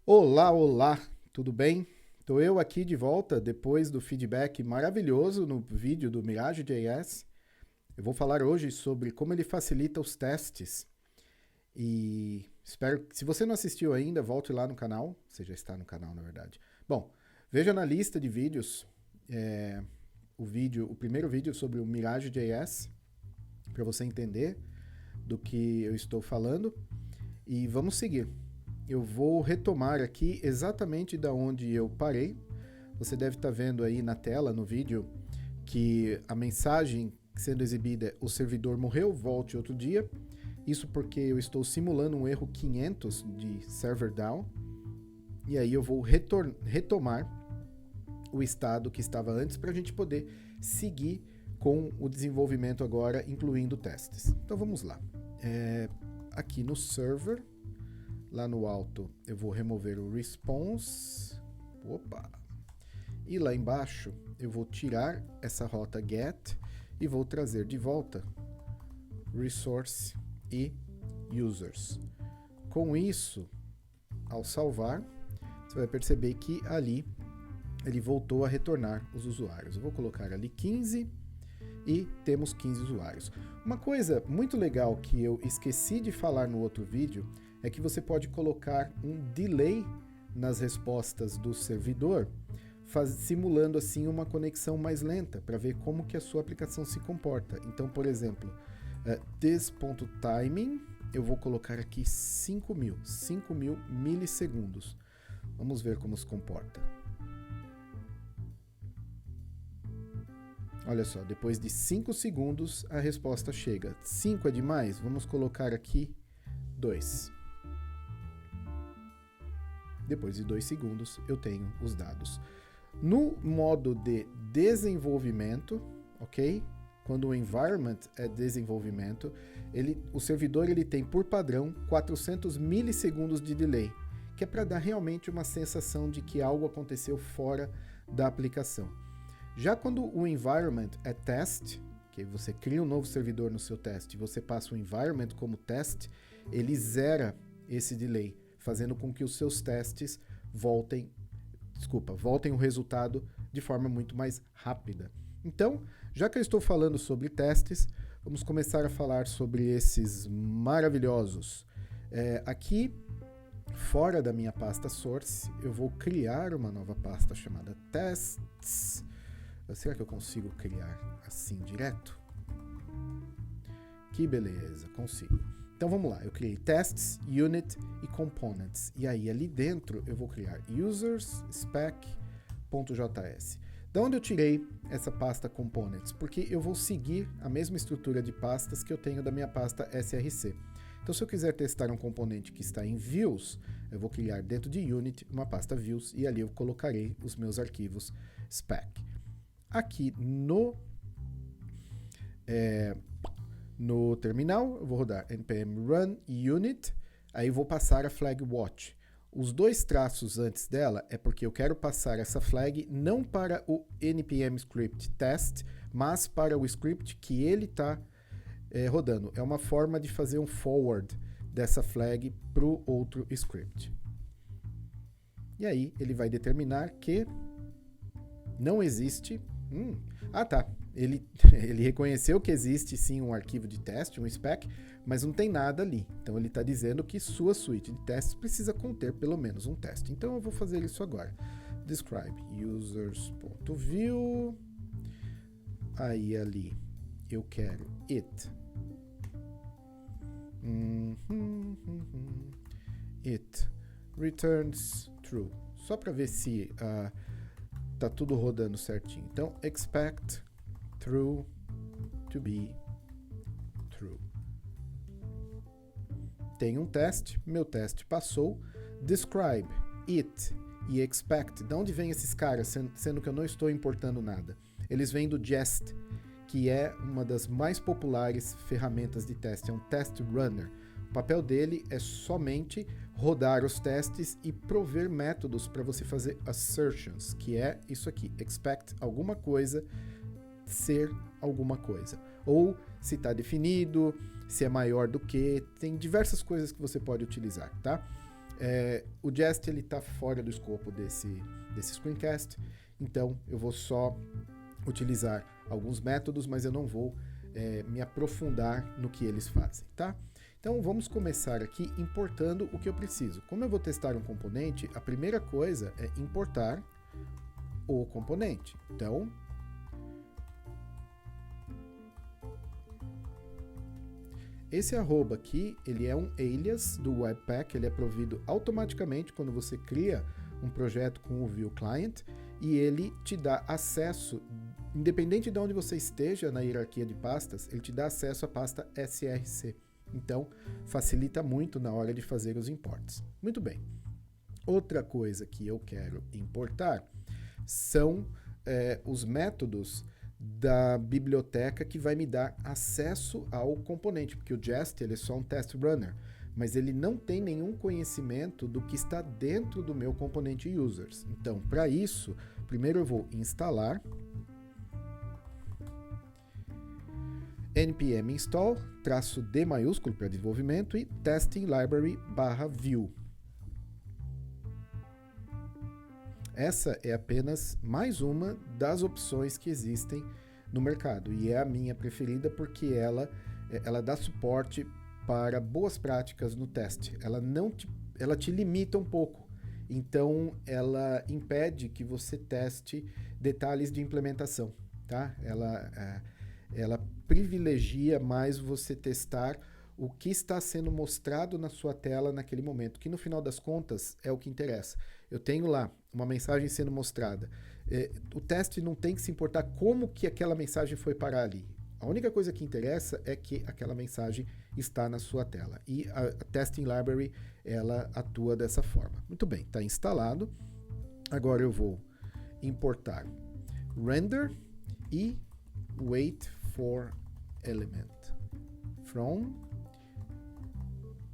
Olá, olá, tudo bem? Estou eu aqui de volta depois do feedback maravilhoso no vídeo do Mirage.js. Eu vou falar hoje sobre como ele facilita os testes e espero que, se você não assistiu ainda, volte lá no canal. Você já está no canal, na verdade. Bom, veja na lista de vídeos o primeiro vídeo sobre o Mirage.js para você entender do que eu estou falando e vamos seguir. Eu vou retomar aqui exatamente da onde eu parei. Você deve estar vendo aí na tela, no vídeo, que a mensagem sendo exibida é: o servidor morreu, volte outro dia. Isso porque eu estou simulando um erro 500 de server down. E aí eu vou retomar o estado que estava antes para a gente poder seguir com o desenvolvimento agora, incluindo testes. Então vamos lá. Aqui no server, lá no alto, eu vou remover o response. Opa! E lá embaixo, eu vou tirar essa rota get e vou trazer de volta resource e users. Com isso, ao salvar, você vai perceber que ali ele voltou a retornar os usuários. Eu vou colocar ali 15 e temos 15 usuários. Uma coisa muito legal que eu esqueci de falar no outro vídeo é que você pode colocar um delay nas respostas do servidor, simulando assim uma conexão mais lenta, para ver como que a sua aplicação se comporta. Então, por exemplo, this.timing, eu vou colocar aqui 5.000 milissegundos. Vamos ver como se comporta. Olha só, depois de 5 segundos a resposta chega. 5 é demais? Vamos colocar aqui 2. Depois de 2 segundos eu tenho os dados. No modo de desenvolvimento, ok? Quando o environment é desenvolvimento, o servidor tem por padrão 400 milissegundos de delay, que é para dar realmente uma sensação de que algo aconteceu fora da aplicação. Já quando o environment é test, que você cria um novo servidor no seu teste e você passa o environment como test, ele zera esse delay, fazendo com que os seus testes voltem o resultado de forma muito mais rápida. Então, já que eu estou falando sobre testes, vamos começar a falar sobre esses maravilhosos. Aqui, fora da minha pasta source, eu vou criar uma nova pasta chamada tests. Será que eu consigo criar assim direto? Que beleza, consigo. Então vamos lá, eu criei tests, unit e components. E aí ali dentro eu vou criar users, spec.js. Da onde eu tirei essa pasta components? Porque eu vou seguir a mesma estrutura de pastas que eu tenho da minha pasta src. Então se eu quiser testar um componente que está em views, eu vou criar dentro de unit uma pasta views e ali eu colocarei os meus arquivos spec. Aqui no terminal, eu vou rodar npm run unit, aí eu vou passar a flag watch. Os dois traços antes dela é porque eu quero passar essa flag não para o npm script test, mas para o script que ele está rodando. É uma forma de fazer um forward dessa flag para o outro script. E aí ele vai determinar que não existe... tá. Ele reconheceu que existe sim um arquivo de teste, um spec, mas não tem nada ali. Então ele está dizendo que sua suite de testes precisa conter pelo menos um teste. Então eu vou fazer isso agora. Describe users.view. Aí ali eu quero it. It returns true. Só para ver se tá tudo rodando certinho. Então expect true to be true. Tem um teste, meu teste passou. Describe, it e expect. De onde vem esses caras, sendo que eu não estou importando nada? Eles vêm do Jest, que é uma das mais populares ferramentas de teste. É um test runner. O papel dele é somente rodar os testes e prover métodos para você fazer assertions, que é isso aqui, expect alguma coisa ser alguma coisa. Ou se está definido, se é maior do que, tem diversas coisas que você pode utilizar, tá? O Jest está fora do escopo desse screencast, então eu vou só utilizar alguns métodos, mas eu não vou me aprofundar no que eles fazem, tá? Então vamos começar aqui importando o que eu preciso. Como eu vou testar um componente, a primeira coisa é importar o componente. Então, esse arroba aqui, ele é um alias do Webpack, ele é provido automaticamente quando você cria um projeto com o Vue Client e ele te dá acesso, independente de onde você esteja na hierarquia de pastas, ele te dá acesso à pasta src. Então, facilita muito na hora de fazer os imports. Muito bem. Outra coisa que eu quero importar são os métodos da biblioteca que vai me dar acesso ao componente, porque o Jest ele é só um test runner, mas ele não tem nenhum conhecimento do que está dentro do meu componente users. Então, para isso, primeiro eu vou instalar npm install -d maiúsculo para desenvolvimento e testing library /vue. Essa é apenas mais uma das opções que existem no mercado e é a minha preferida porque ela dá suporte para boas práticas no teste. Ela te limita um pouco, então ela impede que você teste detalhes de implementação, tá? Ela privilegia mais você testar o que está sendo mostrado na sua tela naquele momento, que no final das contas é o que interessa. Eu tenho lá uma mensagem sendo mostrada. O teste não tem que se importar como que aquela mensagem foi parar ali. A única coisa que interessa é que aquela mensagem está na sua tela. E a Testing Library, ela atua dessa forma. Muito bem, está instalado. Agora eu vou importar render e wait for element from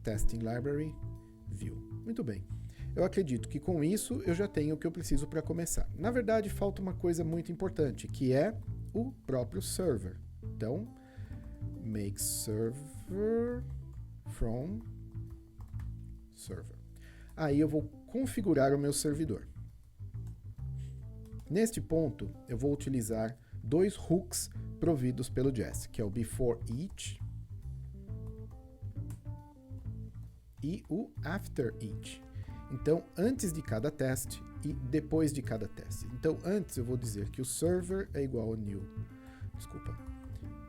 Testing Library Vue. Muito bem. Eu acredito que com isso eu já tenho o que eu preciso para começar. Na verdade, falta uma coisa muito importante, que é o próprio server. Então, make server from server. Aí eu vou configurar o meu servidor. Neste ponto, eu vou utilizar dois hooks providos pelo Jest, que é o before each e o after each. Então, antes de cada teste e depois de cada teste. Então, antes eu vou dizer que o server é igual a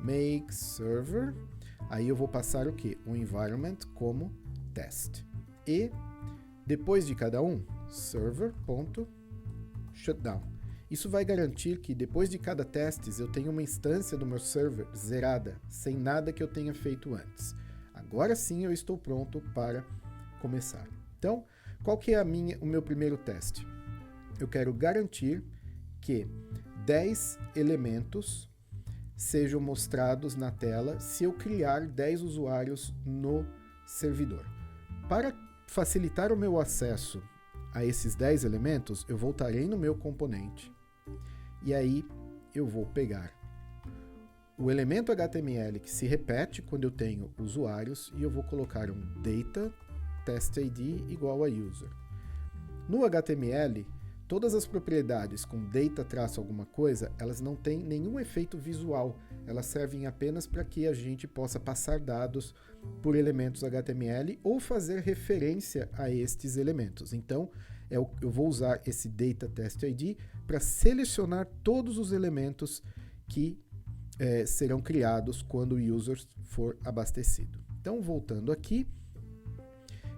make server, aí eu vou passar o quê? O environment como test. E depois de cada um, server.shutdown. Isso vai garantir que depois de cada teste eu tenho uma instância do meu server zerada, sem nada que eu tenha feito antes. Agora sim eu estou pronto para começar. Então, qual que é o meu primeiro teste? Eu quero garantir que 10 elementos sejam mostrados na tela se eu criar 10 usuários no servidor. Para facilitar o meu acesso a esses 10 elementos, eu voltarei no meu componente e aí eu vou pegar o elemento HTML que se repete quando eu tenho usuários e eu vou colocar um data test ID igual a user. No HTML, todas as propriedades com data traço alguma coisa, elas não têm nenhum efeito visual, elas servem apenas para que a gente possa passar dados por elementos HTML ou fazer referência a estes elementos. Então, eu vou usar esse data test ID para selecionar todos os elementos que serão criados quando o user for abastecido. Então, voltando aqui,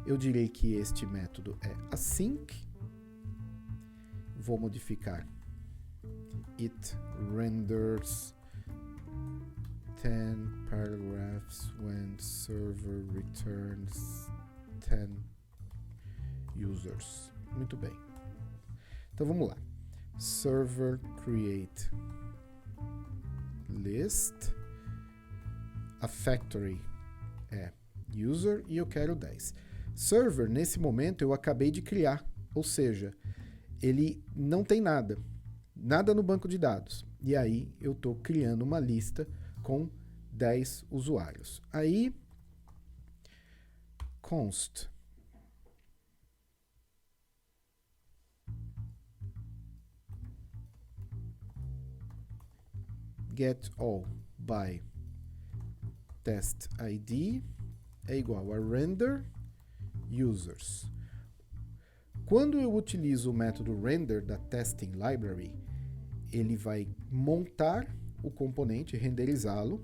eu direi que este método é async. Vou modificar it renders 10 paragraphs when server returns 10 users. Muito bem. Então vamos lá. Server create list. A factory é user e eu quero 10. Server, nesse momento, eu acabei de criar, ou seja, ele não tem nada no banco de dados. E aí eu estou criando uma lista com 10 usuários. Aí, const get all by test ID é igual a render users. Quando eu utilizo o método render da testing library, ele vai montar o componente, renderizá-lo,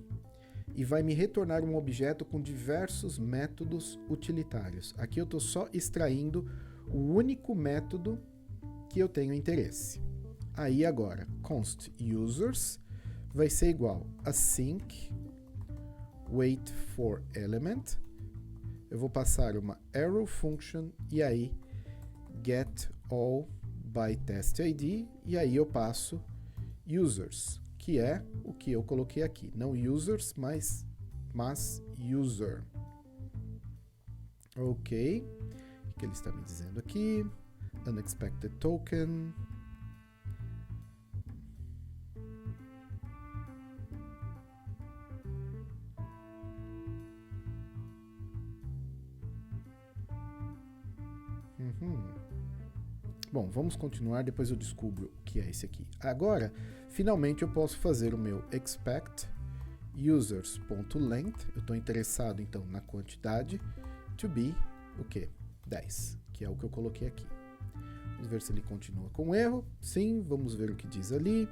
e vai me retornar um objeto com diversos métodos utilitários. Aqui eu estou só extraindo o único método que eu tenho interesse. Aí agora, const users vai ser igual a sync wait for element. Eu vou passar uma arrow function e aí get all by test ID, e aí eu passo users, que é o que eu coloquei aqui. Não users, mas user. Ok. O que ele está me dizendo aqui? Unexpected token. Bom, vamos continuar, depois eu descubro o que é esse aqui. Agora, finalmente eu posso fazer o meu expect users.length. Eu estou interessado, então, na quantidade to be o quê? 10, que é o que eu coloquei aqui. Vamos ver se ele continua com erro. Sim, vamos ver o que diz ali.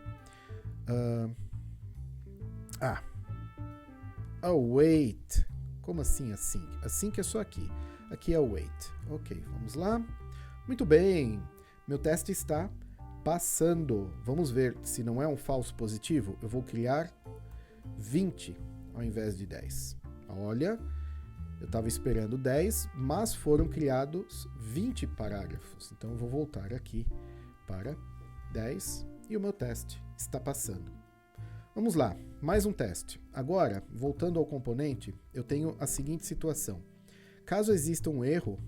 Await. Como assim assim? Assim que é só aqui. Aqui é await. Ok, vamos lá. Muito bem. Meu teste está passando. Vamos ver se não é um falso positivo. Eu vou criar 20 ao invés de 10. Olha, eu estava esperando 10, mas foram criados 20 parágrafos. Então eu vou voltar aqui para 10 e o meu teste está passando. Vamos lá, mais um teste. Agora, voltando ao componente, eu tenho a seguinte situação. Caso exista um erro,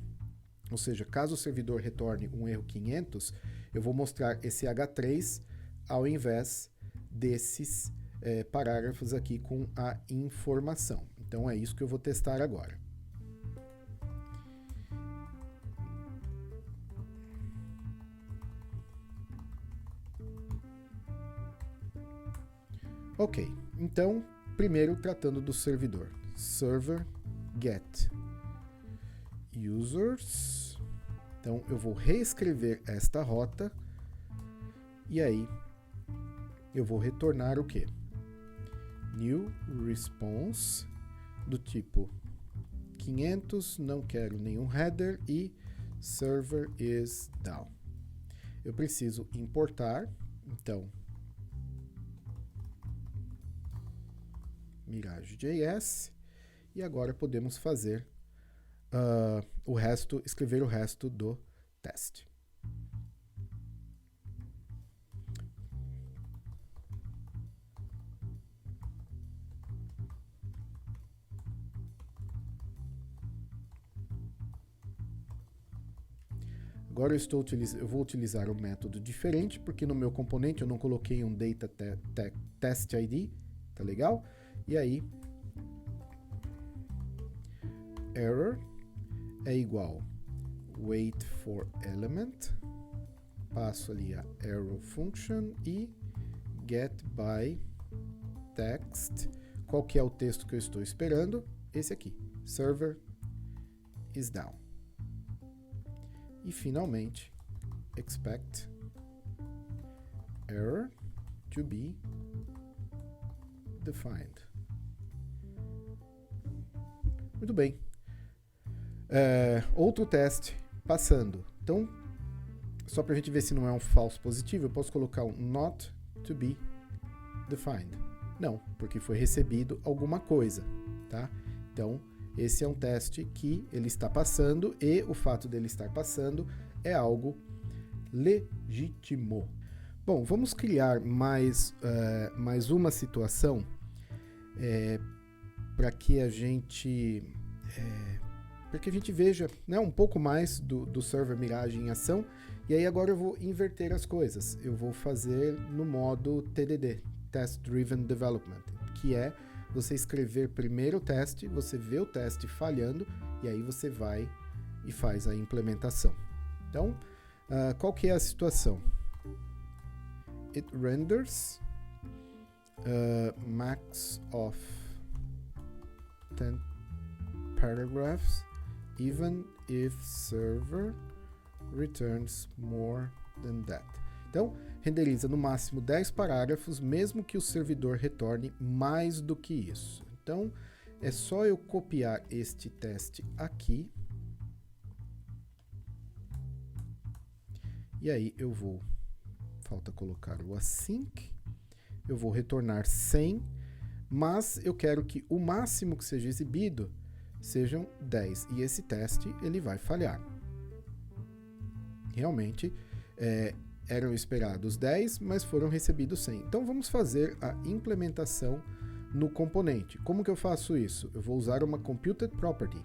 ou seja, caso o servidor retorne um erro 500, eu vou mostrar esse H3 ao invés desses parágrafos aqui com a informação. Então é isso que eu vou testar agora. Ok, então, primeiro tratando do servidor. Server get users. Então, eu vou reescrever esta rota e aí eu vou retornar o quê? New response do tipo 500, não quero nenhum header e server is down. Eu preciso importar, então, Mirage.js e agora podemos fazer o resto, escrever o resto do teste. Agora eu vou utilizar um método diferente, porque no meu componente eu não coloquei um data test ID, tá legal? E aí, error é igual wait for element, passo ali a arrow function e get by text. Qual que é o texto que eu estou esperando? Esse aqui, server is down. E finalmente, expect error to be defined. Muito bem. Outro teste passando. Então, só para a gente ver se não é um falso positivo, eu posso colocar um not to be defined. Não, porque foi recebido alguma coisa, tá? Então, esse é um teste que ele está passando e o fato dele estar passando é algo legítimo. Bom, vamos criar mais uma situação para que a gente veja, né, um pouco mais do server Mirage em ação. E aí agora eu vou inverter as coisas. Eu vou fazer no modo TDD, Test Driven Development, que é você escrever primeiro o teste, você vê o teste falhando e aí você vai e faz a implementação. Então, qual que é a situação? It renders max of 10 paragraphs even if server returns more than that. Então, renderiza no máximo 10 parágrafos, mesmo que o servidor retorne mais do que isso. Então, é só eu copiar este teste aqui. E aí eu vou, falta colocar o async, eu vou retornar 100, mas eu quero que o máximo que seja exibido sejam 10. E esse teste ele vai falhar. Realmente, eram esperados 10, mas foram recebidos 100. Então vamos fazer a implementação no componente. Como que eu faço isso? Eu vou usar uma computed property.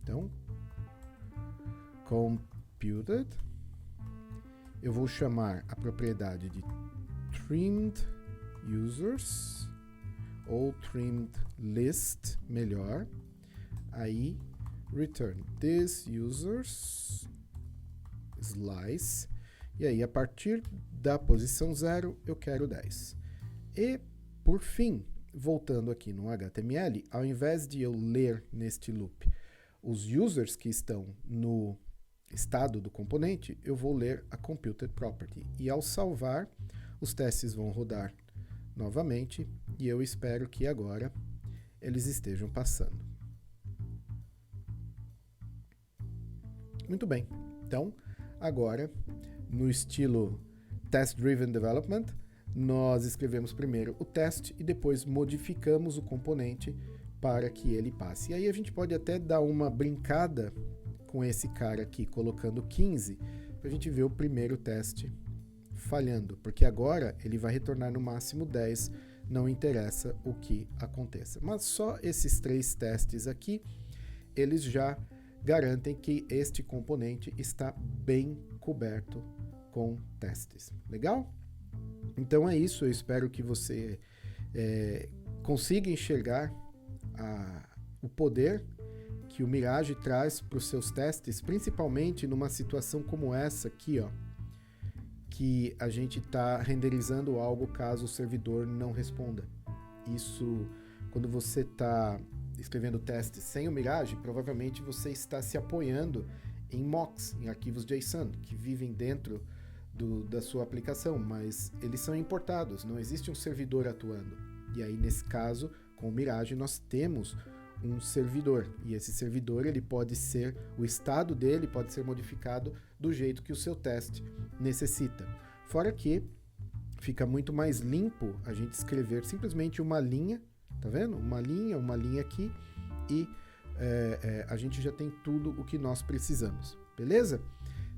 Então, computed, eu vou chamar a propriedade de trimmed users, ou trimmed list, melhor. Aí, return these users, slice, e aí a partir da posição 0 eu quero 10. E, por fim, voltando aqui no HTML, ao invés de eu ler neste loop os users que estão no estado do componente, eu vou ler a computed property. E ao salvar, os testes vão rodar novamente e eu espero que agora eles estejam passando. Muito bem. Então, agora, no estilo Test Driven Development, nós escrevemos primeiro o teste e depois modificamos o componente para que ele passe. E aí a gente pode até dar uma brincada com esse cara aqui, colocando 15, para a gente ver o primeiro teste falhando, porque agora ele vai retornar no máximo 10, não interessa o que aconteça. Mas só esses 3 testes aqui, eles já garantem que este componente está bem coberto com testes. Legal? Então é isso, eu espero que você consiga enxergar o poder que o Mirage traz para os seus testes, principalmente numa situação como essa aqui, ó, que a gente está renderizando algo caso o servidor não responda. Isso, quando você está escrevendo testes sem o Mirage, provavelmente você está se apoiando em mocks, em arquivos JSON, que vivem dentro da sua aplicação, mas eles são importados, não existe um servidor atuando. E aí, nesse caso, com o Mirage, nós temos um servidor, e esse servidor, ele pode ser, o estado dele pode ser modificado do jeito que o seu teste necessita. Fora que fica muito mais limpo a gente escrever simplesmente uma linha, tá vendo? Uma linha aqui, e a gente já tem tudo o que nós precisamos, beleza?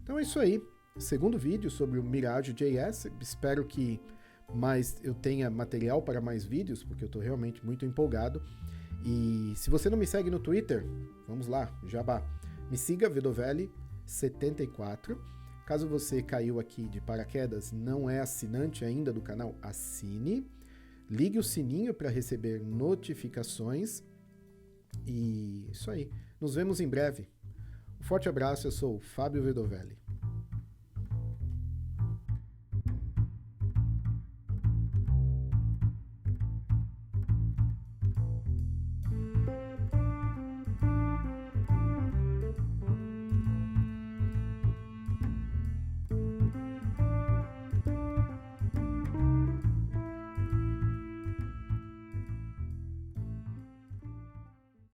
Então é isso aí, segundo vídeo sobre o Mirage.js, espero que eu tenha material para mais vídeos, porque eu estou realmente muito empolgado. E se você não me segue no Twitter, vamos lá, jabá, me siga, Vedovelli74. Caso você caiu aqui de paraquedas, não é assinante ainda do canal, assine, ligue o sininho para receber notificações. E isso aí, nos vemos em breve. Um forte abraço, eu sou o Fábio Vedovelli.